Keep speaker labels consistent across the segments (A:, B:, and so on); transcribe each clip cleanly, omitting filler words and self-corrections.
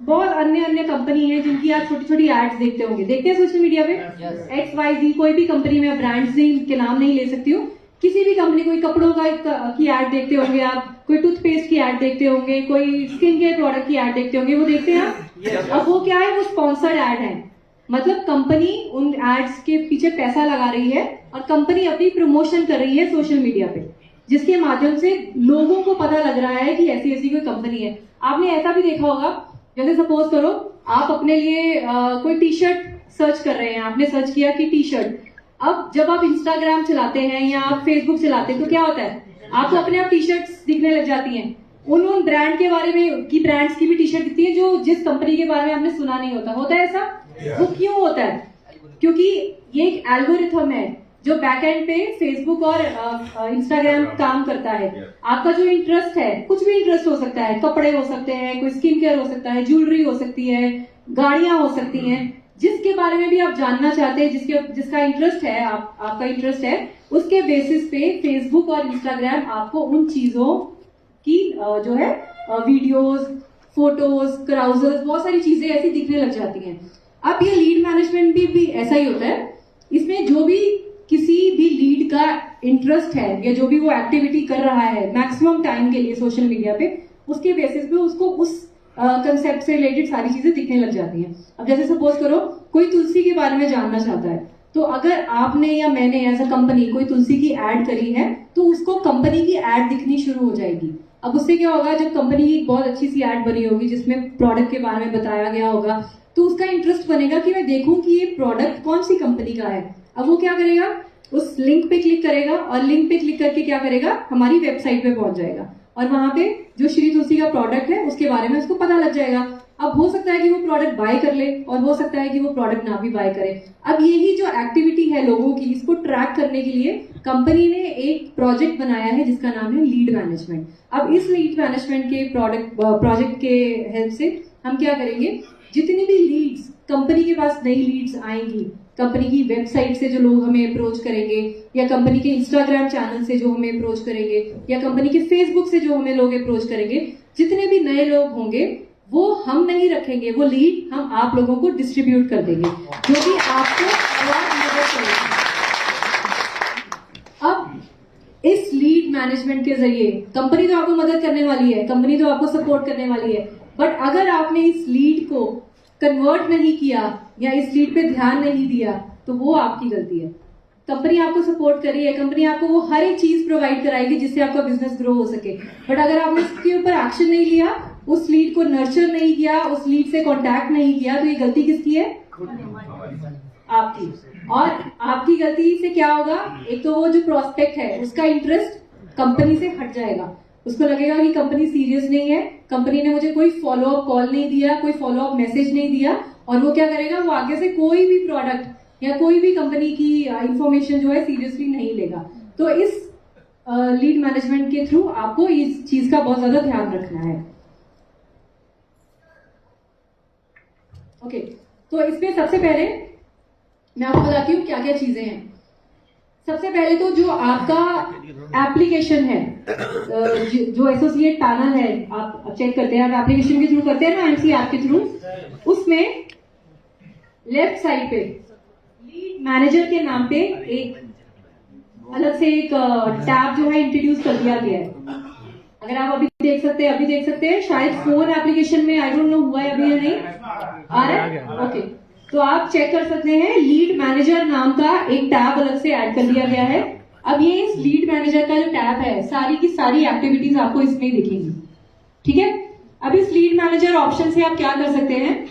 A: बहुत अन्य अन्य कंपनी है जिनकी आप छोटी छोटी एड्स देखते होंगे, देखते हैं सोशल मीडिया पे। XYZ कोई भी कंपनी में, ब्रांड्स के नाम नहीं ले सकती हूँ, किसी भी कंपनी, कोई कपड़ों की एड देखते होंगे आप, कोई टूथपेस्ट की एड देखते होंगे, कोई स्किन केयर प्रोडक्ट की एड देखते होंगे, वो देखते हैं आप। अब वो क्या है, वो स्पॉन्सर्ड एड है, मतलब कंपनी उन एड्स के पीछे पैसा लगा रही है और कंपनी अपनी प्रमोशन कर रही है सोशल मीडिया पे, जिसके माध्यम से लोगों को पता लग रहा है कि ऐसी ऐसी कोई कंपनी है। आपने ऐसा भी देखा होगा, जैसे सपोज करो आप अपने लिए कोई टी शर्ट सर्च कर रहे हैं, आपने सर्च किया कि टी शर्ट। अब जब आप इंस्टाग्राम चलाते हैं या आप फेसबुक चलाते हैं तो क्या होता है, आपको अपने आप टी शर्ट्स दिखने लग जाती हैं, उन ब्रांड के बारे में की, ब्रांड्स की भी टी शर्ट दिखती है जो जिस कंपनी के बारे में आपने सुना नहीं होता। होता है ऐसा? वो क्यों होता है? क्योंकि ये एक एल्गोरिथम है जो बैकएंड पे फेसबुक और इंस्टाग्राम काम करता है। आपका जो इंटरेस्ट है, कुछ भी इंटरेस्ट हो सकता है, कपड़े हो सकते हैं, कोई स्किन केयर हो सकता है, ज्वेलरी हो सकती है, गाड़ियां हो सकती हैं, जिसके बारे में भी आप जानना चाहते हैं, जिसका इंटरेस्ट है, आपका इंटरेस्ट है, उसके बेसिस पे फेसबुक और इंस्टाग्राम आपको उन चीजों की जो है वीडियोस, फोटोज, क्राउजर्स, बहुत सारी चीजें ऐसी दिखने लग जाती हैं। अब ये लीड मैनेजमेंट भी ऐसा ही होता है। इसमें जो भी किसी भी लीड का इंटरेस्ट है या जो भी वो एक्टिविटी कर रहा है मैक्सिमम टाइम के लिए सोशल मीडिया पे, उसके बेसिस पे उसको उस कंसेप्ट से रिलेटेड सारी चीजें दिखने लग जाती हैं। अब जैसे सपोज करो कोई तुलसी के बारे में जानना चाहता है, तो अगर आपने या मैंने एज अ कंपनी कोई तुलसी की एड करी है तो उसको कंपनी की एड दिखनी शुरू हो जाएगी। अब उससे क्या होगा, जब कंपनी की बहुत अच्छी सी एड बनी होगी जिसमें प्रोडक्ट के बारे में बताया गया होगा, तो उसका इंटरेस्ट बनेगा कि मैं देखूं कि ये प्रोडक्ट कौन सी कंपनी का है। अब वो क्या करेगा, उस लिंक पे क्लिक करेगा और लिंक पे क्लिक करके क्या करेगा, हमारी वेबसाइट पे पहुंच जाएगा और वहां पे जो श्री तुलसी का प्रोडक्ट है उसके बारे में उसको पता लग जाएगा। अब हो सकता है कि वो प्रोडक्ट बाय कर ले और हो सकता है कि वो प्रोडक्ट ना भी बाय करे। अब यही जो एक्टिविटी है लोगों की, इसको ट्रैक करने के लिए कंपनी ने एक प्रोजेक्ट बनाया है जिसका नाम है लीड मैनेजमेंट। अब इस लीड मैनेजमेंट के प्रोजेक्ट के हेल्प से हम क्या करेंगे, जितनी भी लीड्स कंपनी के पास नई लीड्स आएंगी, कंपनी की वेबसाइट से जो लोग हमें अप्रोच करेंगे या कंपनी के इंस्टाग्राम चैनल से जो हमें अप्रोच करेंगे या कंपनी के फेसबुक से जो हमें लोग अप्रोच करेंगे, जितने भी नए लोग होंगे वो हम नहीं रखेंगे, वो लीड हम आप लोगों को डिस्ट्रीब्यूट कर देंगे, जो कि आपको और मदद करेगी। अब इस लीड मैनेजमेंट के जरिए कंपनी तो आपको मदद करने वाली है, कंपनी तो आपको सपोर्ट करने वाली है, बट अगर आपने इस लीड को कन्वर्ट नहीं किया या इस लीड पे ध्यान नहीं दिया तो वो आपकी गलती है। कंपनी आपको सपोर्ट कर रही है, कंपनी आपको वो हर एक चीज प्रोवाइड कराएगी जिससे आपका बिजनेस ग्रो हो सके, बट अगर आपने इसके ऊपर एक्शन नहीं लिया, उस लीड को नर्चर नहीं किया, उस लीड से कॉन्टैक्ट नहीं किया, तो ये गलती किसकी है? आपकी। और आपकी गलती से क्या होगा, एक तो वो जो प्रोस्पेक्ट है उसका इंटरेस्ट कंपनी से हट जाएगा, उसको लगेगा कि कंपनी सीरियस नहीं है, कंपनी ने मुझे कोई फॉलो अप कॉल नहीं दिया, कोई फॉलो अप मैसेज नहीं दिया, और वो क्या करेगा, वो आगे से कोई भी प्रोडक्ट या कोई भी कंपनी की इंफॉर्मेशन जो है सीरियसली नहीं लेगा। तो इस लीड मैनेजमेंट के थ्रू आपको इस चीज का बहुत ज्यादा ध्यान रखना है। ओके, तो इसमें सबसे पहले मैं आपको बताती हूँ क्या क्या चीजें हैं। सबसे पहले तो जो आपका एप्लीकेशन है, जो एसोसिएट पैनल है, आप चेक करते हैं, आप एप्लीकेशन के थ्रू करते हैं ना, एमसी ऐप के थ्रू, उसमें लेफ्ट साइड पे लीड मैनेजर के नाम पे एक अलग से एक टैब जो है इंट्रोड्यूस कर दिया गया है। अगर आप अभी देख सकते हैं, शायद फोन एप्लीकेशन में, आई डोंट नो हुआ है अभी या नहीं आ रहा है। ओके, तो आप चेक कर सकते हैं, लीड मैनेजर नाम का एक टैब अलग से ऐड कर दिया गया है। अब ये इस लीड मैनेजर का जो टैब है, सारी की सारी एक्टिविटीज आपको इसमें दिखेंगी, ठीक है। अब इस लीड मैनेजर ऑप्शन से आप क्या कर सकते हैं,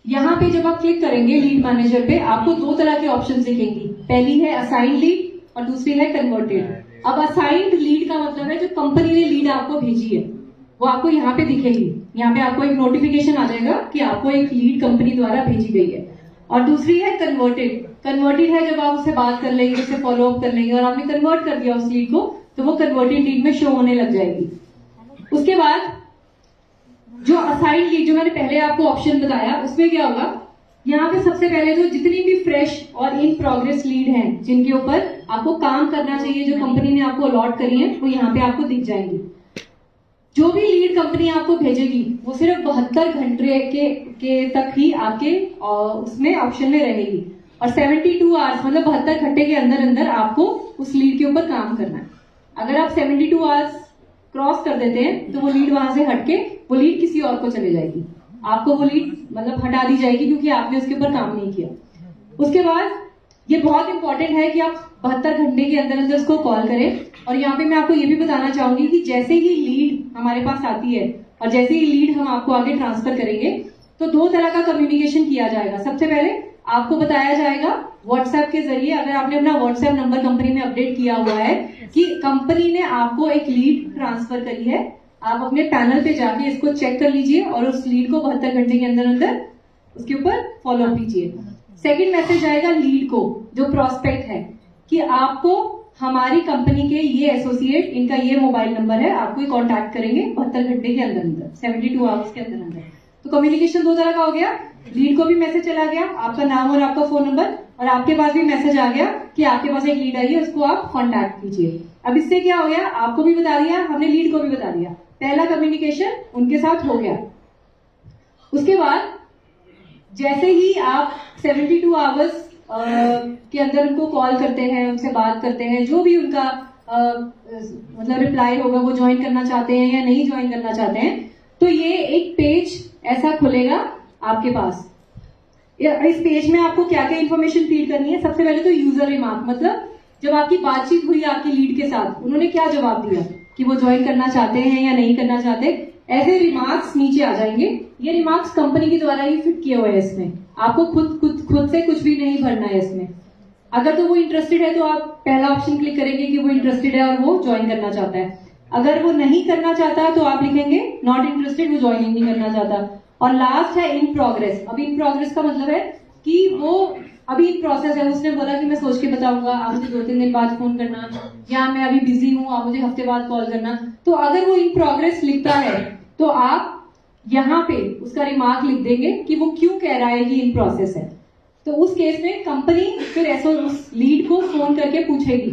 A: यहाँ पे जब आप क्लिक करेंगे लीड मैनेजर पे, आपको दो तरह के ऑप्शन दिखेंगी। पहली है असाइंड लीड और दूसरी है कन्वर्टेड। अब असाइंड लीड का मतलब है जो कंपनी ने लीड आपको भेजी है वो आपको यहाँ पे दिखेगी, यहाँ पे आपको एक नोटिफिकेशन आ जाएगा कि आपको एक लीड कंपनी द्वारा भेजी गई है। और दूसरी है कन्वर्टेड। कन्वर्टेड है जब आप उससे बात कर लेंगे, उससे फॉलो अप कर लेंगे और आपने कन्वर्ट कर दिया उस लीड को, तो वो कन्वर्टेड लीड में शो होने लग जाएगी। उसके बाद जो असाइंड लीड जो मैंने पहले आपको ऑप्शन बताया, उसमें क्या होगा, यहाँ पे सबसे पहले तो जितनी भी फ्रेश और इन प्रोग्रेस लीड हैं जिनके ऊपर आपको काम करना चाहिए, जो कंपनी ने आपको अलॉट करी है, वो यहाँ पे आपको दिख जाएंगी। जो भी लीड भी कंपनी आपको भेजेगी वो सिर्फ 72 घंटे के तक ही आपके उसमें ऑप्शन में रहेगी, और 72 आवर्स मतलब 72 घंटे के अंदर अंदर आपको उस लीड के ऊपर काम करना है। अगर आप 72 आवर्स क्रॉस कर देते हैं तो वो लीड वहां से हटके वो लीड किसी और को चले जाएगी, आपको वो लीड मतलब हटा दी जाएगी क्योंकि आपने उसके ऊपर काम नहीं किया। उसके बाद ये बहुत इंपॉर्टेंट है कि आप 72 घंटे के अंदर अंदर उसको कॉल करें। और यहाँ पे मैं आपको ये भी बताना चाहूंगी कि जैसे ही लीड हमारे पास आती है और जैसे ही लीड हम आपको आगे ट्रांसफर करेंगे तो 2 तरह का कम्युनिकेशन किया जाएगा। सबसे पहले आपको बताया जाएगा व्हाट्सएप के जरिए, अगर आपने अपना व्हाट्सएप नंबर कंपनी में अपडेट किया हुआ है कि कंपनी ने आपको एक लीड ट्रांसफर करी है, आप अपने पैनल पे जाके इसको चेक कर लीजिए और उस लीड को 72 घंटे के अंदर अंदर उसके ऊपर फॉलो अप कीजिए। सेकंड मैसेज आएगा लीड को, जो प्रोस्पेक्ट है, कि आपको हमारी कंपनी के ये एसोसिएट, इनका ये मोबाइल नंबर है, आपको ये कॉन्टैक्ट करेंगे 72 घंटे के अंदर अंदर, 72 आवर्स के अंदर अंदर। तो कम्युनिकेशन 2 तरह का हो गया, लीड को भी मैसेज चला गया, आपका नाम और आपका फोन नंबर, और आपके पास भी मैसेज आ गया कि आपके पास एक लीड आई है, उसको आप कॉन्टैक्ट कीजिए। अब इससे क्या हो गया, आपको भी बता दिया, हमने लीड को भी बता दिया, पहला कम्युनिकेशन उनके साथ हो गया। उसके बाद जैसे ही आप 72 आवर्स के अंदर उनको कॉल करते हैं, उनसे बात करते हैं, जो भी उनका मतलब रिप्लाई होगा, वो ज्वाइन करना चाहते हैं या नहीं ज्वाइन करना चाहते हैं, तो ये एक पेज ऐसा खुलेगा आपके पास। इस पेज में आपको क्या क्या इन्फॉर्मेशन फीड करनी है। सबसे पहले तो यूजर रिमार्क, मतलब जब आपकी बातचीत हुई आपकी लीड के साथ, उन्होंने क्या जवाब दिया कि वो ज्वाइन करना चाहते हैं या नहीं करना चाहते, ऐसे रिमार्क्स नीचे आ जाएंगे। ये रिमार्क्स कंपनी के द्वारा ही फिट किए हुए हैं, इसमें आपको खुद से कुछ भी नहीं भरना है इसमें। अगर तो वो इंटरेस्टेड है तो आप पहला ऑप्शन क्लिक करेंगे कि वो इंटरेस्टेड है और वो ज्वाइन करना चाहता है। अगर वो नहीं करना चाहता तो आप लिखेंगे नॉट इंटरेस्टेड, वो ज्वाइन नहीं करना चाहता। और लास्ट है इन प्रोग्रेस। अब इन प्रोग्रेस का मतलब है कि वो अभी इन प्रोसेस है, उसने बोला कि मैं सोच के बताऊंगा, आप मुझे 2-3 दिन बाद फोन करना, या मैं अभी बिजी हूँ, आप मुझे हफ्ते बाद कॉल करना। तो अगर वो इन प्रोग्रेस लिखता है तो आप यहाँ पे उसका रिमार्क लिख देंगे कि वो क्यों कह रहा है कि इन प्रोसेस है। तो उस केस में कंपनी फिर उस लीड को फोन करके पूछेगी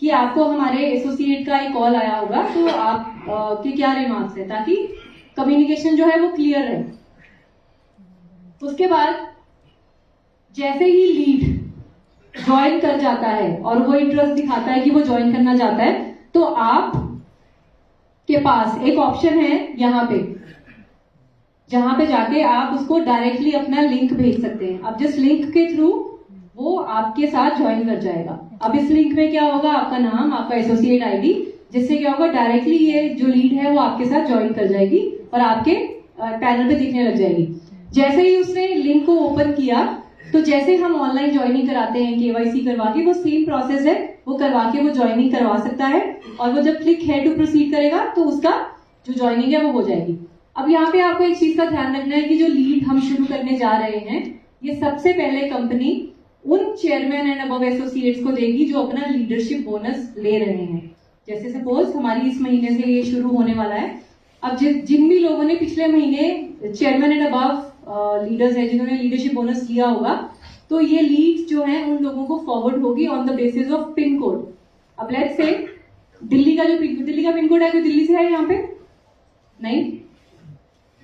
A: कि आपको हमारे एसोसिएट का एक कॉल आया होगा, तो आप के क्या रिमार्क्स है, ताकि कम्युनिकेशन जो है वो क्लियर रहे। उसके बाद जैसे ही लीड ज्वाइन कर जाता है और वो इंटरेस्ट दिखाता है कि वो ज्वाइन करना चाहता है, तो आप के पास एक ऑप्शन है यहाँ पे, जहां पे जाके आप उसको डायरेक्टली अपना लिंक भेज सकते हैं। अब जिस लिंक के थ्रू वो आपके साथ ज्वाइन कर जाएगा। अब इस लिंक में क्या होगा, आपका नाम, आपका एसोसिएट आईडी, जिससे क्या होगा डायरेक्टली ये जो लीड है वो आपके साथ ज्वाइन कर जाएगी और आपके पैनल पे दिखने लग जाएगी। जैसे ही उसने लिंक को ओपन किया, तो जैसे हम ऑनलाइन ज्वाइनिंग कराते हैं केवाईसी करवा के, वो सेम प्रोसेस है, वो करवा के वो ज्वाइनिंग करवा सकता है। और वो जब क्लिक है टू प्रोसीड करेगा तो उसका जो ज्वाइनिंग है वो हो जाएगी। अब यहाँ पे आपको एक चीज का ध्यान रखना है कि जो लीड हम शुरू करने जा रहे हैं, ये सबसे पहले कंपनी उन चेयरमैन एंड अबव एसोसिएट्स को देगी जो अपना लीडरशिप बोनस ले रहे हैं। जैसे सपोज हमारी इस महीने से ये शुरू होने वाला है। अब जिन भी लोगों ने पिछले महीने चेयरमैन एंड अबव लीडर्स है, जिन्होंने लीडरशिप बोनस लिया होगा, तो ये लीड जो है उन लोगों को फॉरवर्ड होगी on the basis of pin code. अब लेट्स से दिल्ली का पिन कोड है, कोई दिल्ली से है यहाँ पे? नहीं।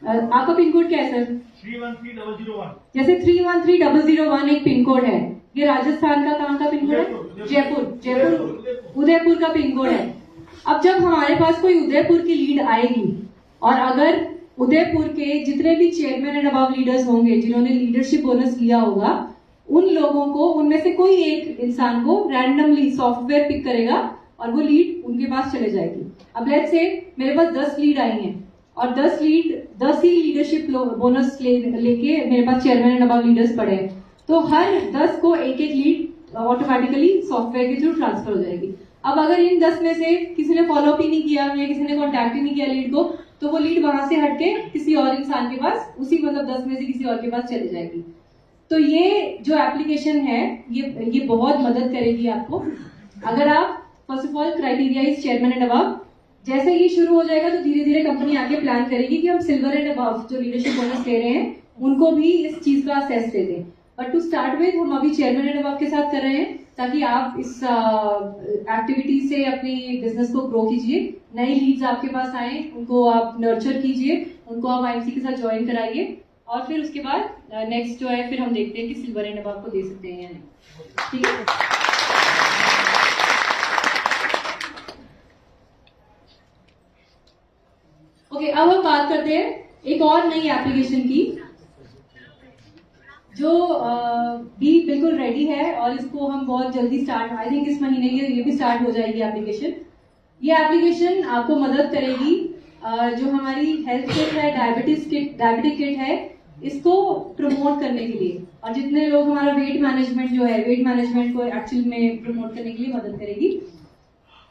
A: आपका पिन कोड क्या है सर?
B: 313001।
A: जैसे 313001 एक पिन कोड है। ये राजस्थान का कहाँ का पिन कोड है? जयपुर उदयपुर का पिन कोड है। अब जब हमारे पास कोई उदयपुर की लीड आएगी, और अगर उदयपुर के जितने भी चेयरमैन एंड अबव लीडर्स होंगे जिन्होंने लीडरशिप बोनस लिया होगा, उन लोगों को, उनमें से कोई एक इंसान को रैंडमली सॉफ्टवेयर पिक करेगा और वो लीड उनके पास चले जाएगी। अब लेट्स से मेरे पास 10 लीड आई हैं और 10 ही लीडरशिप बोनस लेके मेरे पास चेयरमैन एंड अबव लीडर्स पड़े हैं, तो हर 10 को एक लीड ऑटोमेटिकली सॉफ्टवेयर के थ्रू ट्रांसफर हो जाएगी। अब अगर इन 10 में से किसी ने फॉलो अप ही नहीं किया या किसी ने कॉन्टैक्ट ही नहीं किया लीड को, तो वो लीड वहां से हटके किसी और इंसान के पास, उसी मतलब 10 में से किसी और के पास चली जाएगी। तो ये जो एप्लीकेशन है ये बहुत मदद करेगी आपको। अगर आप first of all criteria is chairman and above, जैसे ये शुरू हो जाएगा तो धीरे धीरे कंपनी आगे प्लान करेगी कि हम सिल्वर एंड अबव जो लीडरशिप बोनस ले रहे हैं उनको भी इस चीज का असेस दे दें। बट टू स्टार्ट विद हम अभी चेयरमैन एंड अबव के साथ कर रहे हैं ताकि आप इस एक्टिविटी से अपनी बिजनेस को ग्रो कीजिए। नए लीड्स आपके पास आए, उनको आप नर्चर कीजिए, उनको आप आईएमसी के साथ ज्वाइन कराइए और फिर उसके बाद नेक्स्ट जो है फिर हम देखते हैं कि सिल्वर एंड अबव को दे सकते हैं या नहीं। ठीक है, ओके, अब हम बात करते हैं एक और नई एप्लीकेशन की जो भी बिल्कुल रेडी है और इसको हम बहुत जल्दी स्टार्ट, आई थिंक इस महीने ये भी स्टार्ट हो जाएगी एप्लीकेशन। ये एप्लीकेशन आपको मदद करेगी जो हमारी हेल्थ किट है, डायबिटिक किट है, इसको प्रमोट करने के लिए, और जितने लोग हमारा वेट मैनेजमेंट जो है, वेट मैनेजमेंट को एक्चुअल में प्रमोट करने के लिए मदद करेगी।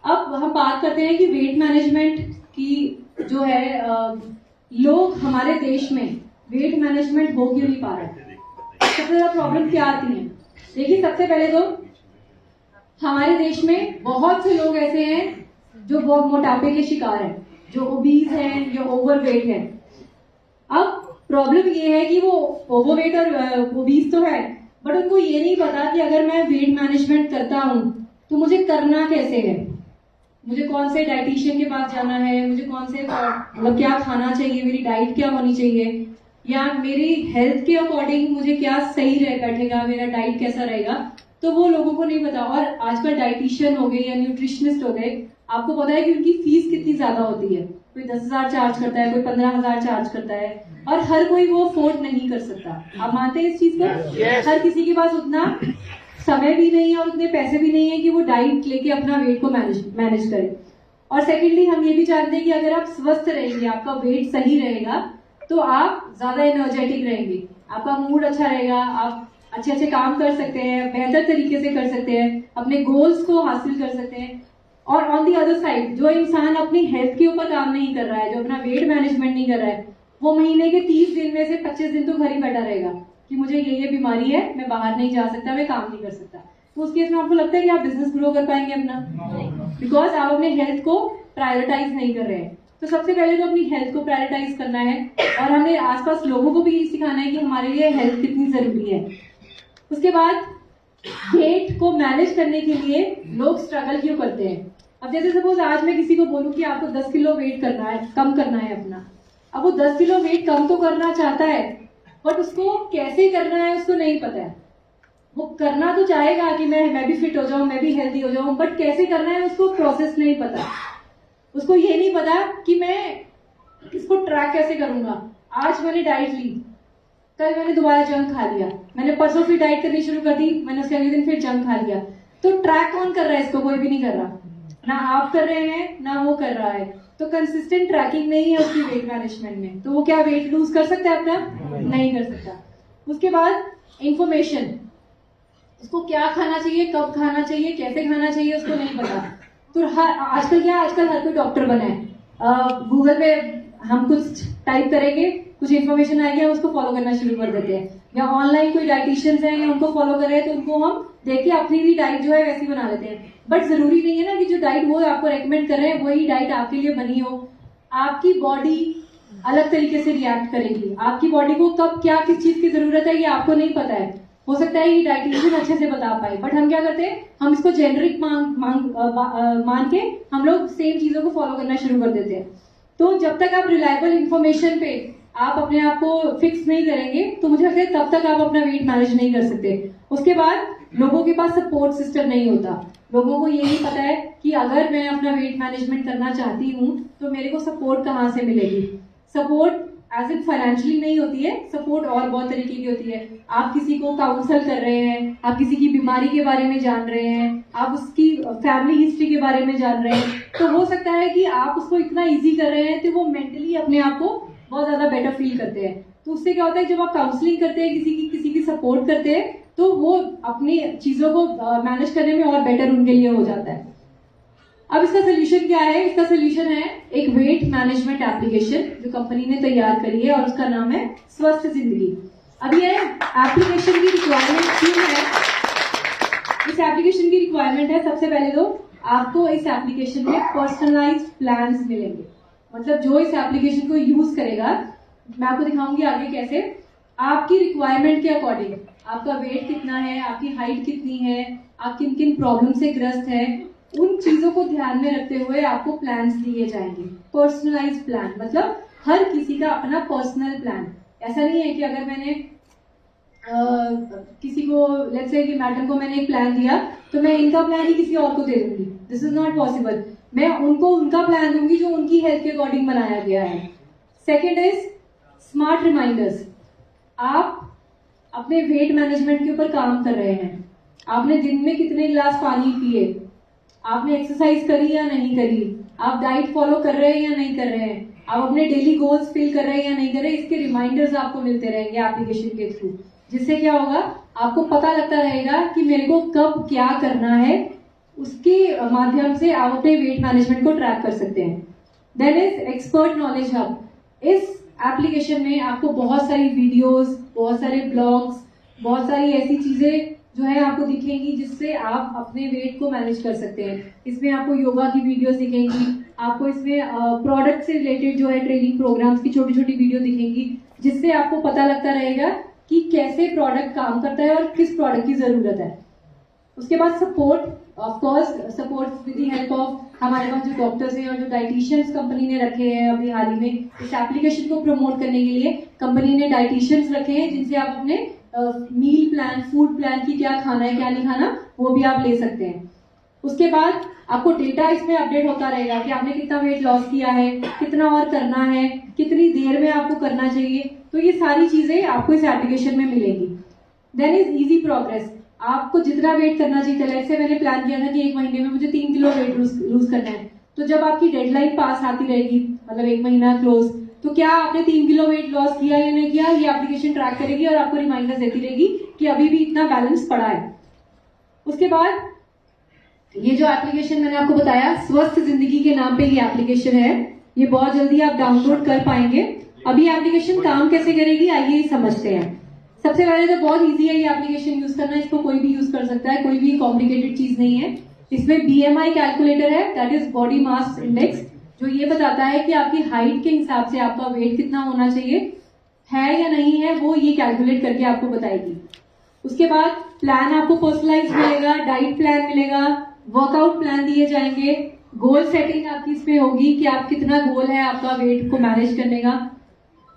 A: अब हम बात करते हैं कि वेट मैनेजमेंट की जो है लोग हमारे देश में वेट मैनेजमेंट हो क्यों नहीं पा रहे, सबसे ज्यादा प्रॉब्लम क्या आती है। देखिए, सबसे पहले तो हमारे देश में बहुत से लोग ऐसे हैं जो बहुत मोटापे के शिकार हैं, जो ओबीज हैं, जो ओवरवेट हैं। अब प्रॉब्लम ये है कि वो ओवरवेट और ओबीज तो है, बट उनको ये नहीं पता कि अगर मैं वेट मैनेजमेंट करता हूं तो मुझे करना कैसे है, मुझे कौन से डाइटिशियन के पास जाना है, मुझे कौन से मतलब क्या खाना चाहिए, मेरी डाइट क्या होनी चाहिए, या मेरी हेल्थ के अकॉर्डिंग मुझे क्या सही बैठेगा, मेरा डाइट कैसा रहेगा, तो वो लोगों को नहीं पता। और आजकल डाइटिशियन हो गए या न्यूट्रिशनिस्ट हो गए, आपको पता है कि उनकी फीस कितनी ज्यादा होती है, कोई 10,000 चार्ज करता है, कोई 15,000 चार्ज करता है, और हर कोई वो अफोर्ड नहीं कर सकता। आप मानते हैं इस चीज को? हर किसी के पास उतना समय भी नहीं है और उतने पैसे भी नहीं है कि वो डाइट लेके अपना वेट को मैनेज करे। और सेकेंडली हम ये भी जानते हैं कि अगर आप स्वस्थ रहेंगे, आपका वेट सही रहेगा, तो आप ज्यादा एनर्जेटिक रहेंगे, आपका मूड अच्छा रहेगा, आप अच्छे अच्छे काम कर सकते हैं, बेहतर तरीके से कर सकते हैं, अपने गोल्स को हासिल कर सकते हैं। और ऑन दी अदर साइड, जो इंसान अपनी हेल्थ के ऊपर काम नहीं कर रहा है, जो अपना वेट मैनेजमेंट नहीं कर रहा है, वो महीने के 30 दिन में से 25 दिन तो घर ही बैठा रहेगा कि मुझे ये बीमारी है, मैं बाहर नहीं जा सकता, मैं काम नहीं कर सकता। तो उस केस में आपको लगता है कि आप बिजनेस ग्रो कर पाएंगे अपना? बिकॉज आप अपने हेल्थ को प्रायोरिटाइज नहीं कर रहे हैं। तो सबसे पहले तो अपनी हेल्थ को प्रायोरिटाइज करना है, और हमें आसपास लोगों को भी ये सिखाना है कि हमारे लिए हेल्थ कितनी जरूरी है। उसके बाद वेट को मैनेज करने के लिए लोग स्ट्रगल क्यों करते हैं। अब जैसे सपोज आज मैं किसी को बोलूं कि आपको 10 किलो वेट करना है, कम करना है अपना, अब वो 10 किलो वेट कम तो करना चाहता है, बट उसको कैसे करना है उसको नहीं पता है। वो करना तो चाहेगा कि मैं भी फिट हो जाऊं, मैं भी हेल्दी हो जाऊं, बट कैसे करना है उसको प्रोसेस नहीं पता। उसको ये नहीं पता कि मैं इसको ट्रैक कैसे करूंगा। आज मैंने डाइट ली, कल मैंने दोबारा जंक खा लिया, मैंने परसों फिर डाइट करनी शुरू कर दी, मैंने उसके अगले दिन फिर जंक खा लिया। तो ट्रैक कौन कर रहा है इसको? कोई भी नहीं कर रहा, ना आप कर रहे हैं ना वो कर रहा है। तो कंसिस्टेंट ट्रैकिंग नहीं है उसकी वेट मैनेजमेंट में, तो वो क्या वेट लूज कर सकता है अपना? नहीं कर सकता। उसके बाद इंफॉर्मेशन, उसको क्या खाना चाहिए, कब खाना चाहिए, कैसे खाना चाहिए, उसको नहीं पता। तो आजकल हर कोई डॉक्टर बना है। गूगल पे हम कुछ टाइप करेंगे, कुछ इन्फॉर्मेशन आएगी, हम उसको फॉलो करना शुरू कर देते हैं, या ऑनलाइन कोई डाइटिशियंस हैं या उनको फॉलो कर रहे हैं तो उनको हम देख के अपनी भी डाइट जो है वैसी बना लेते हैं। बट जरूरी नहीं है ना कि जो डाइट वो आपको रेकमेंड कर रहे हैं वही डाइट आपके लिए बनी हो। आपकी बॉडी अलग तरीके से रिएक्ट करेगी, आपकी बॉडी को कब क्या किस चीज की जरूरत है ये आपको नहीं पता है। हो सकता है ये डाइटिशियन अच्छे से बता पाए, बट हम क्या करते हैं, हम इसको जेनरिक मान के हम लोग सेम चीजों को फॉलो करना शुरू कर देते हैं। तो जब तक आप रिलायबल इंफॉर्मेशन पे आप अपने आप को फिक्स नहीं करेंगे तो मुझे लगता है तब तक आप अपना वेट मैनेज नहीं कर सकते। उसके बाद लोगों के पास सपोर्ट सिस्टम नहीं होता। लोगों को ये नहीं पता है कि अगर मैं अपना वेट मैनेजमेंट करना चाहती हूँ तो मेरे को सपोर्ट कहाँ से मिलेगी। सपोर्ट एज इट फाइनेंशियली नहीं होती है, सपोर्ट और बहुत तरीके की होती है। आप किसी को काउंसल कर रहे हैं, आप किसी की बीमारी के बारे में जान रहे हैं, आप उसकी फैमिली हिस्ट्री के बारे में जान रहे हैं, तो हो सकता है कि आप उसको इतना इजी कर रहे हैं तो वो मेंटली अपने आप को बहुत ज्यादा बेटर फील करते हैं। तो उससे क्या होता है, जब आप काउंसलिंग करते हैं, किसी की सपोर्ट करते हैं, तो वो अपनी चीजों को मैनेज करने में और बेटर उनके लिए हो जाता है। अब इसका सोल्यूशन क्या है? इसका सोल्यूशन है एक वेट मैनेजमेंट एप्लीकेशन जो कंपनी ने तैयार करी है और उसका नाम है स्वस्थ जिंदगी। अब ये एप्लीकेशन की रिक्वायरमेंट क्यों है? इस एप्लीकेशन की रिक्वायरमेंट है, सबसे पहले तो आपको इस एप्लीकेशन में पर्सनलाइज्ड प्लान्स मिलेंगे। मतलब जो इस एप्लीकेशन को यूज करेगा, मैं आपको दिखाऊंगी आगे कैसे, आपकी रिक्वायरमेंट के अकॉर्डिंग आपका वेट कितना है, आपकी हाइट कितनी है, आप किन किन प्रॉब्लम से ग्रस्त है, उन चीजों को ध्यान में रखते हुए आपको प्लान्स दिए जाएंगे। पर्सनलाइज प्लान मतलब हर किसी का अपना पर्सनल प्लान। ऐसा नहीं है कि अगर मैंने किसी को लेट्स से कि मैडम को मैंने एक प्लान दिया तो मैं इनका प्लान ही किसी और को दे दूंगी। This is not possible. मैं उनको उनका प्लान दूंगी जो उनकी हेल्थ के अकॉर्डिंग बनाया गया है। Second is smart reminders. आप अपने वेट मैनेजमेंट के ऊपर काम कर रहे हैं। आपने दिन में कितने गिलास पानी पिए, आपने एक्सरसाइज करी या नहीं करी, आप डाइट फॉलो कर रहे हैं या नहीं कर रहे हैं, आप अपने डेली गोल्स फिल कर रहे हैं या नहीं कर रहे हैं, इसके रिमाइंडर्स आपको मिलते रहेंगे एप्लीकेशन के थ्रू। जिससे क्या होगा, आपको पता लगता रहेगा कि मेरे को कब क्या करना है। उसके माध्यम से आप अपने वेट मैनेजमेंट को ट्रैक कर सकते हैं। Then is expert knowledge hub. इस एप्लीकेशन में आपको बहुत सारी वीडियोस, बहुत सारे ब्लॉग्स, बहुत सारी ऐसी चीजें जो है आपको दिखेंगी जिससे आप अपने वेट को मैनेज कर सकते हैं। इसमें आपको योगा की वीडियोस दिखेंगी, आपको इसमें प्रोडक्ट से रिलेटेड जो है ट्रेनिंग प्रोग्राम्स की छोटी छोटी वीडियो दिखेंगी, जिससे आपको पता लगता रहेगा कि कैसे प्रोडक्ट काम करता है और किस प्रोडक्ट की जरूरत है। उसके बाद support, of course support with the help of हमारे पास जो डॉक्टर्स हैं और जो डाइटिशियंस कंपनी ने रखे हैं। अभी हाल ही में इस एप्लीकेशन को प्रमोट करने के लिए कंपनी ने डाइटिशियंस रखे हैं जिनसे आप अपने मील प्लान, फूड प्लान की क्या खाना है क्या नहीं खाना वो भी आप ले सकते हैं। उसके बाद आपको डेटा इसमें अपडेट होता रहेगा कि आपने कितना वेट लॉस किया है, कितना और करना है, कितनी देर में आपको करना चाहिए। तो ये सारी चीजें आपको इस एप्लीकेशन में मिलेंगी। Then is easy progress. आपको जितना वेट करना चाहिए, जैसे मैंने प्लान किया था कि 1 महीने में मुझे 3 किलो वेट लूज करना है, तो जब आपकी डेडलाइन पास आती रहेगी, मतलब 1 महीना क्लोज, तो क्या आपने 3 किलो वेट लॉस किया या नहीं किया, ये एप्लीकेशन ट्रैक करेगी और आपको रिमाइंडर देती रहेगी कि अभी भी इतना बैलेंस पड़ा है। उसके बाद ये जो एप्लीकेशन मैंने आपको बताया, स्वस्थ जिंदगी के नाम पे ये एप्लीकेशन है, ये बहुत जल्दी आप डाउनलोड कर पाएंगे। अभी एप्लीकेशन काम कैसे करेगी आइए समझते हैं। सबसे पहले तो बहुत इजी है ये एप्लीकेशन यूज करना, इसको कोई भी यूज कर सकता है, कोई भी कॉम्प्लिकेटेड चीज नहीं है। इसमें BMI कैलकुलेटर है, that is body mass index, जो ये बताता है कि आपकी हाइट के हिसाब से आपका वेट कितना होना चाहिए है या नहीं है, वो ये कैलकुलेट करके आपको बताएगी। उसके बाद प्लान आपको पर्सनलाइज मिलेगा, डाइट प्लान मिलेगा, वर्कआउट प्लान दिए जाएंगे, गोल सेटिंग आपकी इसमें होगी कि आप कितना गोल है आपका वेट को मैनेज करने का।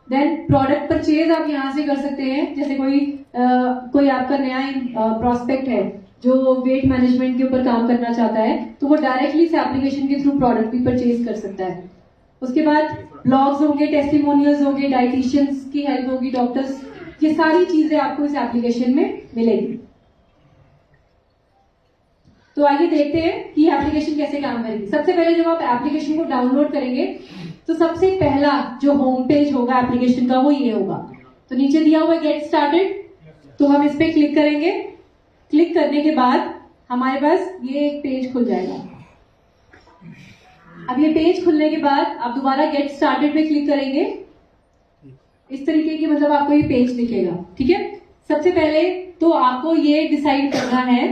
A: देन प्रोडक्ट परचेज आप यहाँ से कर सकते हैं। जैसे कोई आपका नया प्रोस्पेक्ट है जो वेट मैनेजमेंट के ऊपर काम करना चाहता है, तो वो डायरेक्टली इस एप्लीकेशन के थ्रू प्रोडक्ट भी परचेज कर सकता है। उसके बाद ब्लॉग्स होंगे, टेस्टिमोनियल्स होंगे, डाइटिशियंस की हेल्प होगी, डॉक्टर्स, ये सारी चीजें आपको इस एप्लीकेशन में मिलेगी। तो आइए देखते हैं कि एप्लीकेशन कैसे काम करेगी। सबसे पहले जब आप एप्लीकेशन को डाउनलोड करेंगे तो सबसे पहला जो होम पेज होगा एप्लीकेशन का वो ये होगा। तो नीचे दिया हुआ है गेट स्टार्टेड, तो हम इस पे क्लिक करेंगे। क्लिक करने के बाद हमारे पास ये एक पेज खुल जाएगा। अब ये पेज खुलने के बाद आप दोबारा गेट स्टार्टेड पे क्लिक करेंगे। इस तरीके की मतलब आपको ये पेज दिखेगा। ठीक है, सबसे पहले तो आपको ये डिसाइड करना है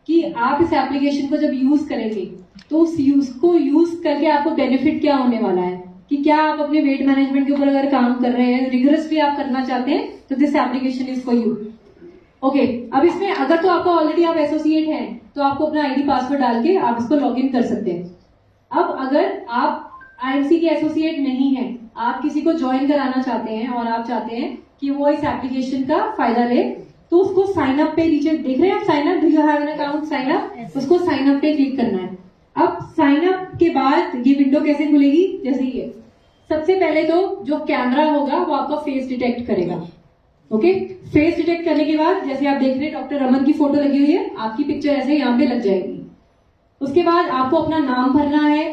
A: कि आप इस एप्लीकेशन को जब यूज करेंगे तो उस यूज करके आपको बेनिफिट क्या होने वाला है, कि क्या आप अपने वेट मैनेजमेंट के ऊपर अगर काम कर रहे हैं, रिगरसली आप करना चाहते हैं, तो this application is for you. Okay, अब इसमें अगर तो आपका ऑलरेडी आप एसोसिएट हैं तो आपको अपना आईडी पासवर्ड डाल के आप इसको लॉग इन कर सकते हैं। अब अगर आप IMC के एसोसिएट नहीं है, आप किसी को ज्वाइन कराना चाहते हैं और आप चाहते हैं कि वो इस एप्लीकेशन का फायदा ले, तो उसको साइन अप पे नीचे देख रहे हैं आप, sign up, do you have an account, sign up, उसको साइन अप पे क्लिक करना है। अब साइन अप के बाद ये विंडो कैसे खुलेगी, जैसे ये सबसे पहले तो जो कैमरा होगा वो आपका फेस डिटेक्ट करेगा। ओके, फेस डिटेक्ट करने के बाद जैसे आप देख रहे हैं डॉक्टर रमन की फोटो लगी हुई है, आपकी पिक्चर ऐसे यहाँ पे लग जाएगी। उसके बाद आपको अपना नाम भरना है,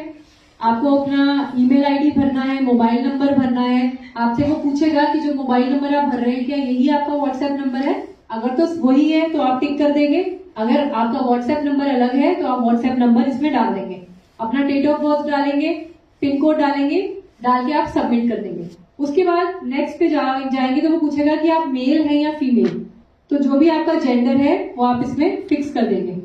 A: आपको अपना ईमेल आईडी भरना है, मोबाइल नंबर भरना है। आपसे वो पूछेगा कि जो मोबाइल नंबर आप भर रहे हैं क्या यही आपका व्हाट्सएप नंबर है, अगर तो वही है तो आप टिक कर देंगे, अगर आपका व्हाट्सएप नंबर अलग है तो आप व्हाट्सएप नंबर इसमें डाल देंगे, अपना डेट ऑफ बर्थ डालेंगे, पिन कोड डालेंगे, डाल के आप सबमिट कर देंगे। उसके बाद नेक्स्ट पे जाएंगे तो वो पूछेगा कि आप मेल हैं या फीमेल, तो जो भी आपका जेंडर है वो आप इसमें फिक्स कर देंगे।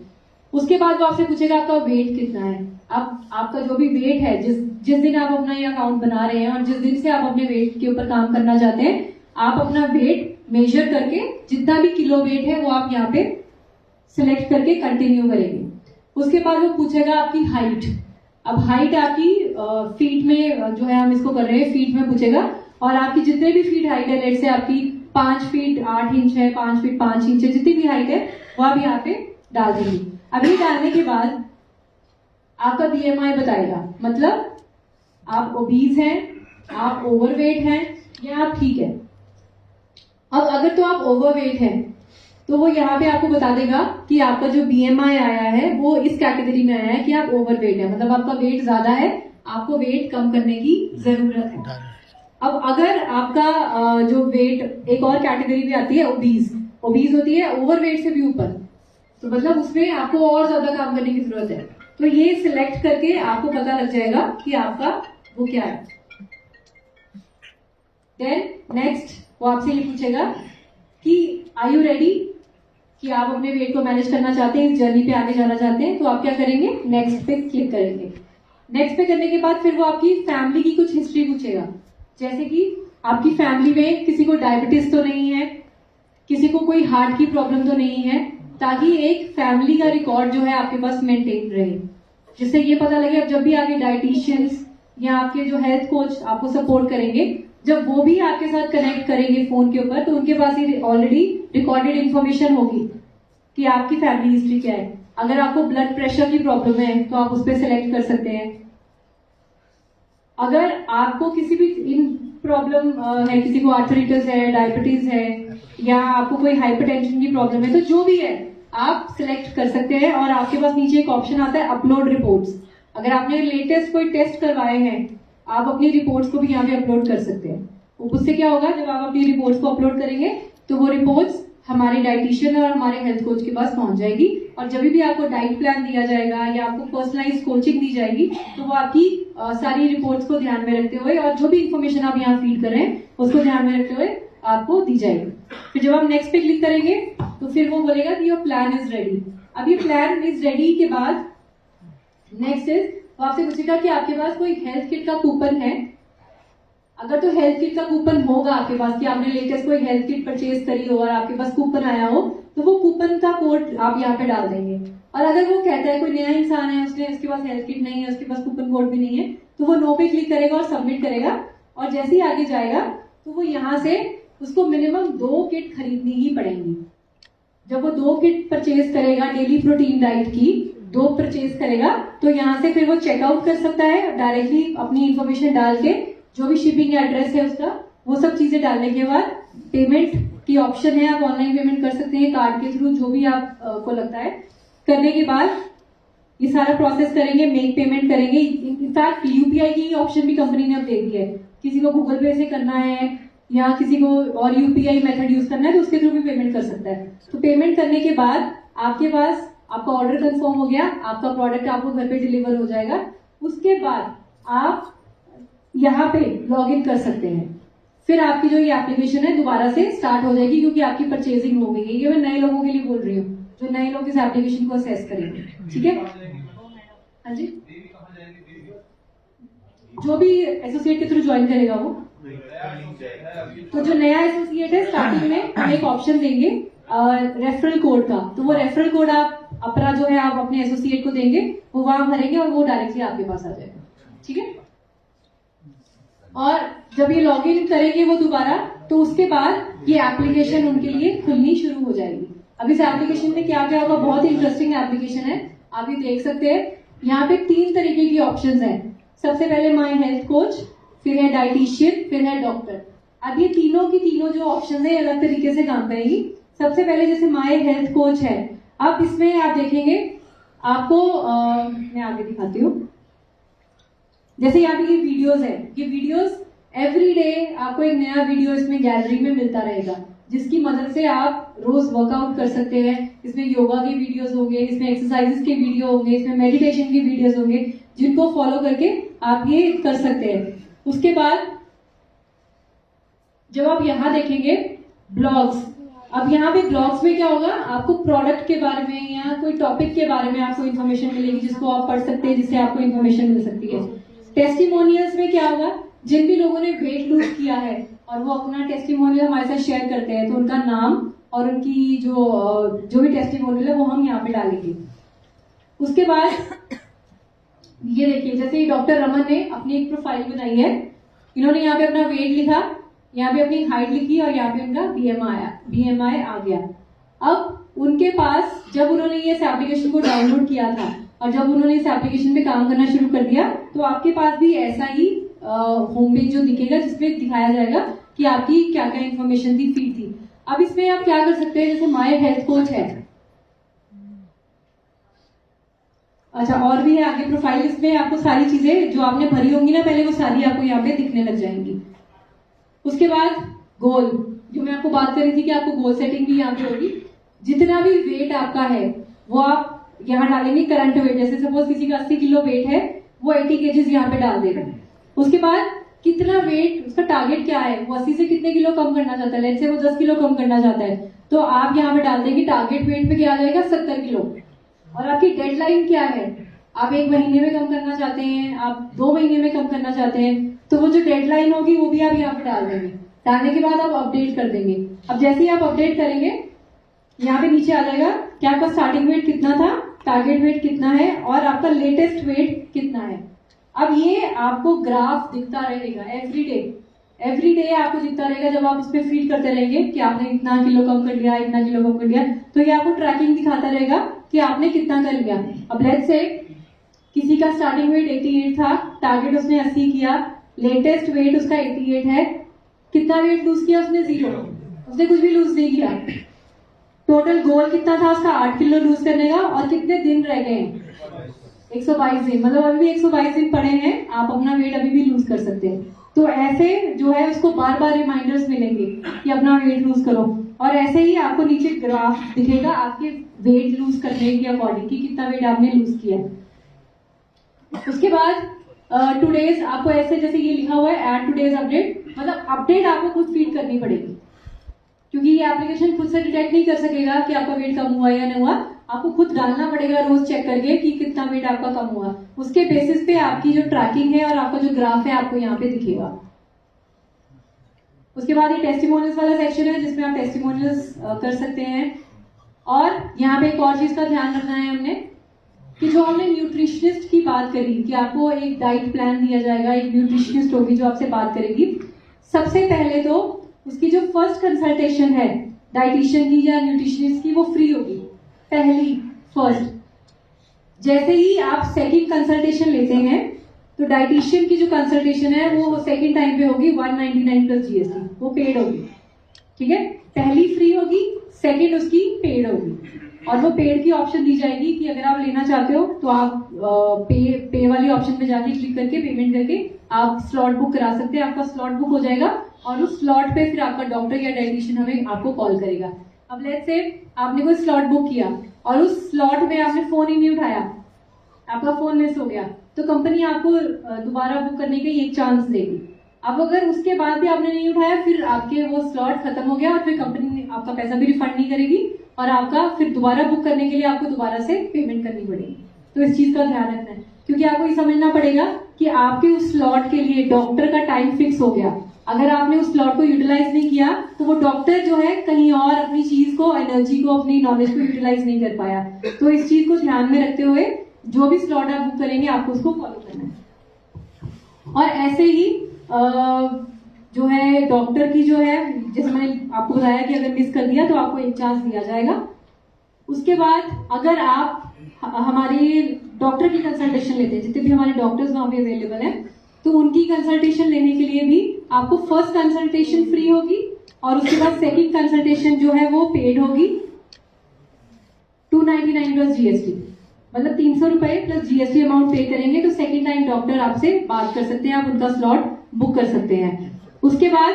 A: उसके बाद वो आपसे पूछेगा आपका वेट कितना है। अब आपका जो भी वेट है, जिस दिन आप अपना ये अकाउंट बना रहे हैं और जिस दिन से आप अपने वेट के ऊपर काम करना चाहते हैं, आप अपना वेट मेजर करके जितना भी किलो वेट है वो आप यहाँ पे सिलेक्ट करके कंटिन्यू करेंगे। उसके बाद वो पूछेगा आपकी हाइट। अब हाइट आपकी फीट में जो है हम इसको कर रहे हैं, फीट में पूछेगा, और आपकी जितने भी फीट हाइट है, लेट से आपकी 5 फीट 8 इंच है, 5 फीट 5 इंच है, जितनी भी हाइट है वो आप यहाँ पे डाल देंगे। अभी डालने के बाद आपका BMI बताएगा, मतलब आप ओबीज हैं, आप ओवरवेट हैं या आप ठीक है। अब अगर तो आप ओवरवेट हैं तो वो यहाँ पे आपको बता देगा कि आपका जो BMI आया है वो इस कैटेगरी में आया है कि आप ओवरवेट है, मतलब आपका वेट ज्यादा है, आपको वेट कम करने की जरूरत है। अब अगर आपका जो वेट, एक और कैटेगरी भी आती है ओबीज, ओबीज होती है ओवरवेट से भी ऊपर, तो मतलब उसमें आपको और ज्यादा काम करने की जरूरत है। तो ये सिलेक्ट करके आपको पता लग जाएगा कि आपका वो क्या है। देन नेक्स्ट वो आपसे ये पूछेगा कि आर यू रेडी, कि आप अपने वेट को मैनेज करना चाहते हैं, इस जर्नी पे आगे जाना चाहते हैं, तो आप क्या करेंगे, नेक्स्ट पे क्लिक करेंगे। नेक्स्ट पे करने के बाद फिर वो आपकी फैमिली की कुछ हिस्ट्री पूछेगा, जैसे कि आपकी फैमिली में किसी को डायबिटीज तो नहीं है, किसी को कोई हार्ट की प्रॉब्लम तो नहीं है, ताकि एक फैमिली का रिकॉर्ड जो है आपके पास मेंटेन रहे, जिससे ये पता लगे अब जब भी आगे डाइटिशियंस या आपके जो हेल्थ कोच आपको सपोर्ट करेंगे, जब वो भी आपके साथ कनेक्ट करेंगे फोन के ऊपर, तो उनके पास ये ऑलरेडी रिकॉर्डेड इंफॉर्मेशन होगी कि आपकी फैमिली हिस्ट्री क्या है। अगर आपको ब्लड प्रेशर की प्रॉब्लम है तो आप उस पर सिलेक्ट कर सकते हैं। अगर आपको किसी भी इन प्रॉब्लम है, किसी को आर्थराइटिस है, डायबिटीज है, या आपको कोई हाइपरटेंशन की प्रॉब्लम है, तो जो भी है आप सिलेक्ट कर सकते हैं। और आपके पास नीचे एक ऑप्शन आता है अपलोड रिपोर्ट्स। अगर आपने लेटेस्ट कोई टेस्ट करवाए हैं, आप अपनी रिपोर्ट्स को भी यहाँ पे अपलोड कर सकते हैं। उससे क्या होगा, जब आप अपनी रिपोर्ट्स को अपलोड करेंगे तो वो रिपोर्ट्स हमारे डाइटिशियन और हमारे हेल्थ कोच के पास पहुंच जाएगी, और जब भी आपको डाइट प्लान दिया जाएगा या आपको पर्सनलाइज कोचिंग दी जाएगी तो वो आपकी सारी रिपोर्ट्स को ध्यान में रखते हुए और जो भी इंफॉर्मेशन आप यहाँ फीड कर रहे हैं उसको ध्यान में रखते हुए आपको दी जाएगी। फिर जब आप नेक्स्ट पे क्लिक करेंगे तो फिर वो बोलेगा कि योर प्लान इज रेडी। अब ये प्लान इज रेडी के बाद नेक्स्ट इज वो आपसे पूछेगा कि आपके पास कोई हेल्थ किट का कूपन है। अगर तो हेल्थ किट का कूपन होगा आपके पास, कि आपने लेटेस्ट कोई हेल्थ किट परचेज करी हो और आपके पास कूपन आया हो, तो वो कूपन का कोड आप यहाँ पे डाल देंगे। और अगर वो कहता है कोई नया इंसान है, उसके पास हेल्थ किट नहीं है, उसके पास कूपन कोड भी नहीं है, तो वो नो पे क्लिक करेगा और सबमिट करेगा। और जैसे ही आगे जाएगा तो वो यहाँ से उसको मिनिमम 2 किट खरीदनी ही पड़ेंगी। जब वो 2 किट परचेज करेगा डेली प्रोटीन डाइट की, 2 परचेज करेगा, तो यहाँ से फिर वो चेकआउट कर सकता है डायरेक्टली अपनी इंफॉर्मेशन डाल के, जो भी शिपिंग एड्रेस है उसका, वो सब चीजें डालने के बाद पेमेंट की ऑप्शन है, आप ऑनलाइन पेमेंट कर सकते हैं कार्ड के थ्रू, जो भी आप को लगता है। करने के बाद ये सारा प्रोसेस करेंगे, मेक पेमेंट करेंगे। इनफैक्ट यूपीआई की ऑप्शन भी कंपनी ने अब दे दी है, किसी को गूगल पे से करना है या किसी को और यूपीआई मेथड यूज करना है तो उसके थ्रू भी पेमेंट कर सकता है। तो पेमेंट करने के बाद आपके पास आपका ऑर्डर कंफर्म हो गया, आपका प्रोडक्ट आपको घर पे डिलीवर हो जाएगा। उसके बाद आप यहाँ पे लॉग इन कर सकते हैं। फिर आपकी जो ये एप्लीकेशन है दोबारा से स्टार्ट हो जाएगी, क्योंकि आपकी परचेजिंग हो गई है। ये मैं नए लोगों के लिए बोल रही हूँ, जो नए लोग इस एप्लीकेशन को असेस करेंगे। ठीक है, हाँ जी, जो भी एसोसिएट के थ्रू ज्वाइन करेगा वो, तो जो नया एसोसिएट है स्टार्टिंग में हम एक ऑप्शन देंगे रेफरल कोड का, तो वो रेफरल कोड आप अपना जो है आप अपने एसोसिएट को देंगे, वो वहां भरेंगे और वो डायरेक्टली आपके पास आ जाएगा। ठीक है, और जब ये लॉगिन करेंगे वो दोबारा, तो उसके बाद ये एप्लीकेशन उनके लिए खुलनी शुरू हो जाएगी। अब इस एप्लीकेशन में क्या क्या होगा, बहुत ही इंटरेस्टिंग एप्लीकेशन है, आप ये देख सकते हैं। यहाँ पे 3 तरीके की ऑप्शंस हैं। सबसे पहले माय हेल्थ कोच, फिर है डाइटिशियन, फिर है डॉक्टर। अब ये तीनों की तीनों जो ऑप्शन है अलग तरीके से काम करेंगी। सबसे पहले जैसे माय हेल्थ कोच है, अब इसमें आप देखेंगे आपको मैं आगे दिखाती हूँ। जैसे यहाँ पे ये वीडियोस है, ये वीडियोस एवरी डे आपको एक नया वीडियो इसमें गैलरी में मिलता रहेगा, जिसकी मदद से आप रोज वर्कआउट कर सकते हैं। इसमें योगा के वीडियोस होंगे, इसमें एक्सरसाइजेस के वीडियो होंगे, इसमें मेडिटेशन के वीडियोस होंगे, जिनको फॉलो करके आप ये कर सकते हैं। उसके बाद जब आप यहाँ देखेंगे ब्लॉग्स, अब यहाँ पे ब्लॉग्स में क्या होगा, आपको प्रोडक्ट के बारे में या कोई टॉपिक के बारे में आपको इन्फॉर्मेशन मिलेगी, जिसको आप पढ़ सकते हैं, जिससे आपको इन्फॉर्मेशन मिल सकती है। टेस्टिमोनियल्स में क्या होगा, जिन भी लोगों ने वेट लूज किया है और वो अपना टेस्टिमोनियल हमारे साथ शेयर करते हैं, तो उनका नाम और उनकी जो भी टेस्टिमोनियल है वो हम यहाँ पे डालेंगे। उसके बाद ये देखिए, जैसे डॉक्टर रमन ने अपनी एक प्रोफाइल बनाई है, इन्होंने यहाँ पे अपना वेट लिखा, यहाँ पे अपनी हाइट लिखी और यहाँ पे उनका BMI आ गया। अब उनके पास जब उन्होंने ये एप्लीकेशन को डाउनलोड किया था और जब उन्होंने इस एप्लीकेशन पे काम करना शुरू कर दिया, तो आपके पास भी ऐसा ही होम पेज जो दिखेगा जिसमें दिखाया जाएगा कि आपकी क्या क्या इन्फॉर्मेशन थी, फीड थी। अब इसमें आप क्या कर सकते हैं, जैसे माय हेल्थ कोच है, अच्छा और भी है आगे प्रोफाइल, इसमें आपको सारी चीजें जो आपने भरी होंगी ना पहले, वो सारी आपको यहाँ पे दिखने लग जाएंगी। उसके बाद गोल, जो मैं आपको बात कर रही थी कि आपको गोल सेटिंग भी यहाँ पे होगी। जितना भी वेट आपका है वो आप यहाँ डालेंगे, करंट वेट, जैसे सपोज किसी का 80 किलो वेट है, वो 80 केजीज यहाँ पे डाल देगा। उसके बाद कितना वेट, उसका टारगेट क्या है, वो 80 से कितने किलो कम करना चाहता है, लेट्स से वो 10 किलो कम करना चाहता है, तो आप यहाँ पे डाल देंगे टारगेट वेट पे क्या आ जाएगा, 70 किलो। और आपकी डेडलाइन क्या है, आप 1 महीने में कम करना चाहते हैं, आप 2 महीने में कम करना चाहते हैं, तो वो जो डेडलाइन होगी वो भी आप यहाँ पे डाल देंगे। डालने के बाद आप अपडेट कर देंगे। अब जैसे ही आप अपडेट करेंगे, यहाँ पे नीचे आ जाएगा कि आपका स्टार्टिंग वेट कितना था, टारगेट वेट कितना है और आपका लेटेस्ट वेट कितना है। अब ये आपको ग्राफ दिखता रहेगा एवरी डे आपको दिखता रहेगा, जब आप उस पर फीड करते रहेंगे कि आपने इतना किलो कम कर लिया, इतना किलो कम कर लिया, तो ये आपको ट्रैकिंग दिखाता रहेगा कि आपने कितना कर लिया। अब लेट्स से किसी का स्टार्टिंग वेट 88 था, टारगेट उसने 80 किया, लेटेस्ट वेट उसका 88 है, कितना वेट लूज किया उसने, 0, उसने कुछ भी लूज नहीं किया। टोटल गोल कितना था उसका, 8 किलो लूज करने का, और कितने दिन रह गए हैं, 122 दिन, मतलब अभी भी 122 दिन पड़े हैं, आप अपना वेट अभी भी लूज कर सकते हैं। तो ऐसे जो है उसको बार बार रिमाइंडर्स मिलेंगे कि अपना वेट लूज करो, और ऐसे ही आपको नीचे ग्राफ दिखेगा आपके वेट लूज करने के अकॉर्डिंग कि कितना वेट आपने लूज किया। उसके बाद टुडेज आपको ऐसे, जैसे ये लिखा हुआ है ऐड टुडेज अपडेट, मतलब अपडेट आपको खुद फीड करनी पड़ेगी, क्योंकि ये एप्लीकेशन खुद से डिटेक्ट नहीं कर सकेगा कि आपका वेट कम हुआ या नहीं हुआ, आपको खुद डालना पड़ेगा रोज चेक करके कि कितना वेट आपका कम हुआ। उसके बेसिस पे आपकी जो ट्रैकिंग है और आपका जो ग्राफ है आपको यहाँ पे दिखेगा। उसके बाद ये टेस्टिमोनियल्स वाला सेक्शन है जिसमें आप टेस्टिमोनियल्स कर सकते हैं। और यहाँ पे एक और चीज का ध्यान रखना है हमने, कि जो हमने न्यूट्रिशनिस्ट की बात करी कि आपको एक डाइट प्लान दिया जाएगा, एक न्यूट्रिशनिस्ट होगी जो आपसे बात करेगी। सबसे पहले तो उसकी जो फर्स्ट कंसल्टेशन है डाइटिशियन की या न्यूट्रिशनिस्ट की, वो फ्री होगी, पहली फर्स्ट। जैसे ही आप सेकंड कंसल्टेशन लेते हैं तो डाइटिशियन की जो कंसल्टेशन है वो सेकंड टाइम पे होगी 199 प्लस GST, वो पेड होगी, ठीक है। पहली फ्री होगी, सेकंड उसकी पेड होगी, और वो पेड की ऑप्शन दी जाएगी कि अगर आप लेना चाहते हो तो आप पे वाली ऑप्शन पे जाके क्लिक करके पेमेंट करके आप स्लॉट बुक करा सकते हैं। आपका स्लॉट बुक हो जाएगा और उस स्लॉट पे फिर आपका डॉक्टर या डाइटिशियन हमें आपको कॉल करेगा। अब लेट्स से आपने कोई स्लॉट बुक किया और उस स्लॉट में आपने फोन ही नहीं उठाया, आपका फोन मिस हो गया, तो कंपनी आपको दोबारा बुक करने का एक चांस देगी। अब अगर उसके बाद भी आपने नहीं उठाया, फिर आपके वो स्लॉट खत्म हो गया और फिर कंपनी आपका पैसा भी रिफंड नहीं करेगी और आपका फिर दोबारा बुक करने के लिए आपको दोबारा से पेमेंट करनी पड़ेगी। तो इस चीज का ध्यान रखना है, क्योंकि आपको ये समझना पड़ेगा कि आपके उस स्लॉट के लिए डॉक्टर का टाइम फिक्स हो गया। अगर आपने उस स्लॉट को यूटिलाइज नहीं किया तो वो डॉक्टर जो है कहीं और अपनी चीज को, एनर्जी को, अपनी नॉलेज को यूटिलाइज नहीं कर पाया। तो इस चीज को ध्यान में रखते हुए जो भी स्लॉट आप बुक करेंगे आपको उसको फॉलो करना है। और ऐसे ही जो है डॉक्टर की जो है, जैसे मैंने आपको बताया कि अगर मिस कर दिया तो आपको एक चांस दिया जाएगा। उसके बाद अगर आप हमारी डॉक्टर की कंसल्टेशन लेते हैं, जितने भी हमारे डॉक्टर्स वहां पे अवेलेबल हैं, तो उनकी कंसल्टेशन लेने के लिए भी आपको फर्स्ट कंसल्टेशन फ्री होगी और उसके बाद सेकंड कंसल्टेशन जो है वो पेड होगी 299 प्लस GST, मतलब 300 रुपए प्लस GST अमाउंट पे करेंगे तो सेकंड टाइम डॉक्टर आपसे बात कर सकते हैं, आप उनका स्लॉट बुक कर सकते हैं। उसके बाद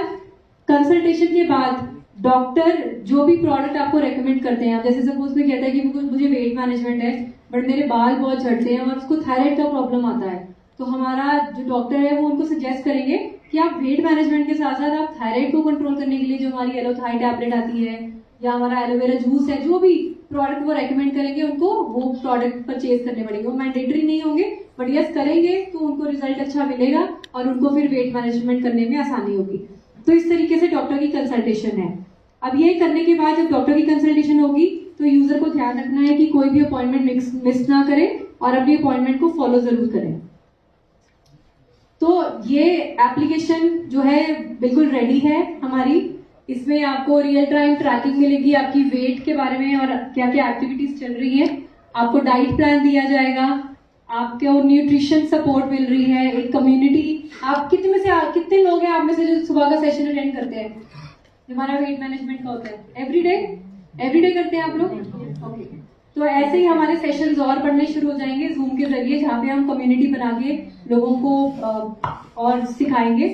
A: कंसल्टेशन के बाद डॉक्टर जो भी प्रोडक्ट आपको रेकमेंड करते हैं, जैसे सपोज कोई कहता है कि मुझे वेट मैनेजमेंट है बट मेरे बाल बहुत झड़ते हैं और उसको थायराइड का प्रॉब्लम आता है, तो हमारा जो डॉक्टर है वो उनको सजेस्ट करेंगे कि आप वेट मैनेजमेंट के साथ साथ आप थायराइड को कंट्रोल करने के लिए जो हमारी एलोथाई टैबलेट आती है या हमारा एलोवेरा जूस है, जो भी प्रोडक्ट वो रेकमेंड करेंगे उनको वो प्रोडक्ट परचेज करने पड़ेंगे। वो मैंडेटरी नहीं होंगे बट यस करेंगे तो उनको रिजल्ट अच्छा मिलेगा और उनको फिर वेट मैनेजमेंट करने में आसानी होगी। तो इस तरीके से डॉक्टर की कंसल्टेशन है। अब ये करने के बाद जब डॉक्टर की कंसल्टेशन होगी तो यूजर को ध्यान रखना है कि कोई भी अपॉइंटमेंट मिस ना करे और अपनी अपॉइंटमेंट को फॉलो जरूर करें। तो ये एप्लीकेशन जो है बिल्कुल रेडी है हमारी। इसमें आपको रियल टाइम ट्रैकिंग मिलेगी आपकी वेट के बारे में और क्या क्या एक्टिविटीज चल रही है। आपको डाइट प्लान दिया जाएगा, आपको न्यूट्रिशन सपोर्ट मिल रही है, एक कम्युनिटी। आप कितने लोग हैं आप में से जो सुबह का सेशन अटेंड करते हैं? हमारा वेट मैनेजमेंट का होता है एवरीडे करते हैं आप लोग? ओके। तो ऐसे ही हमारे सेशंस और बढ़ने शुरू हो जाएंगे जूम के जरिए, जहाँ पे हम कम्युनिटी बना के लोगों को और सिखाएंगे।